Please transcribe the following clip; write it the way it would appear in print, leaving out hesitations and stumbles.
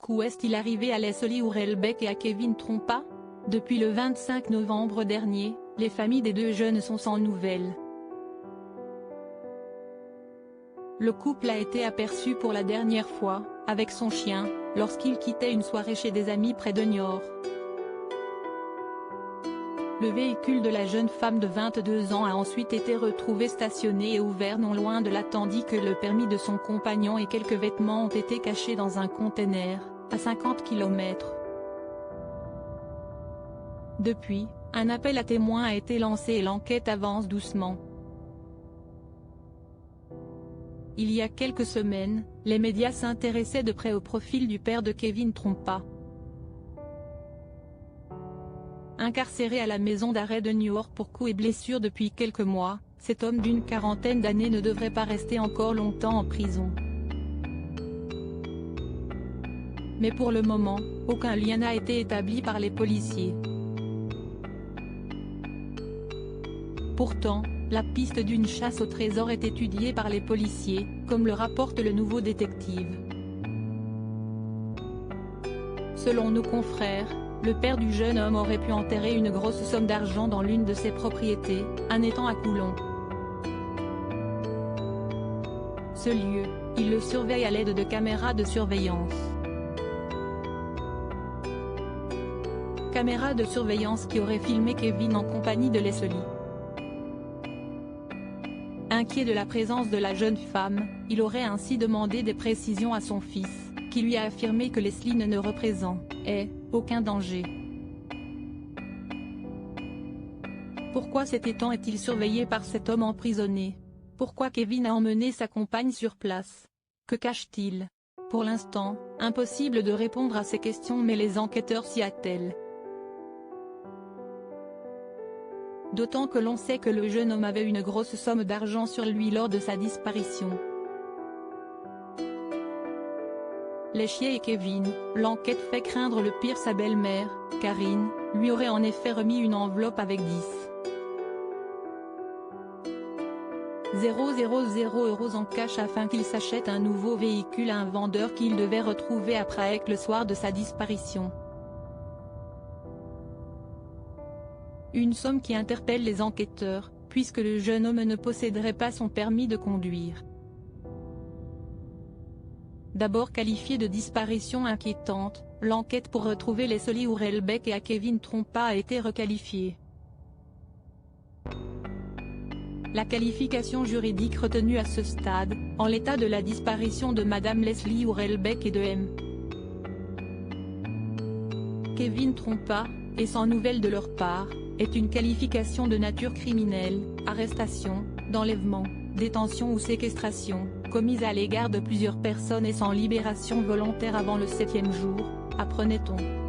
Où est-il arrivé à Leslie Hurlbeck et à Kevin Trompa? Depuis le 25 novembre dernier, les familles des deux jeunes sont sans nouvelles. Le couple a été aperçu pour la dernière fois, avec son chien, lorsqu'il quittait une soirée chez des amis près de Niort. Le véhicule de la jeune femme de 22 ans a ensuite été retrouvé stationné et ouvert non loin de là, tandis que le permis de son compagnon et quelques vêtements ont été cachés dans un container, à 50 km. Depuis, un appel à témoins a été lancé et l'enquête avance doucement. Il y a quelques semaines, les médias s'intéressaient de près au profil du père de Kevin Trompa. Incarcéré à la maison d'arrêt de Niort pour coups et blessures depuis quelques mois, cet homme d'une quarantaine d'années ne devrait pas rester encore longtemps en prison. Mais pour le moment, aucun lien n'a été établi par les policiers. Pourtant, la piste d'une chasse au trésor est étudiée par les policiers, comme le rapporte le Nouveau Détective. Selon nos confrères, le père du jeune homme aurait pu enterrer une grosse somme d'argent dans l'une de ses propriétés, un étang à Coulon. Ce lieu, il le surveille à l'aide de caméras de surveillance. Caméras de surveillance qui auraient filmé Kevin en compagnie de Leslie. Inquiet de la présence de la jeune femme, il aurait ainsi demandé des précisions à son fils, qui lui a affirmé que Leslie ne représentait aucun danger. Pourquoi cet étang est-il surveillé par cet homme emprisonné? Pourquoi Kevin a emmené sa compagne sur place? Que cache-t-il? Pour l'instant, impossible de répondre à ces questions, mais les enquêteurs s'y attellent. D'autant que l'on sait que le jeune homme avait une grosse somme d'argent sur lui lors de sa disparition. Leslie et Kevin, l'enquête fait craindre le pire. Sa belle-mère, Karine, lui aurait en effet remis une enveloppe avec 10 000 € en cash afin qu'il s'achète un nouveau véhicule à un vendeur qu'il devait retrouver à Prague le soir de sa disparition. Une somme qui interpelle les enquêteurs, puisque le jeune homme ne posséderait pas son permis de conduire. D'abord qualifiée de disparition inquiétante, l'enquête pour retrouver Leslie Hurlbeck et à Kevin Trompa a été requalifiée. La qualification juridique retenue à ce stade, en l'état de la disparition de Madame Leslie Hurlbeck et de M. Kevin Trompa, et sans nouvelles de leur part, est une qualification de nature criminelle, arrestation, d'enlèvement, détention ou séquestration, commise à l'égard de plusieurs personnes et sans libération volontaire avant le 7e jour, apprenait-on.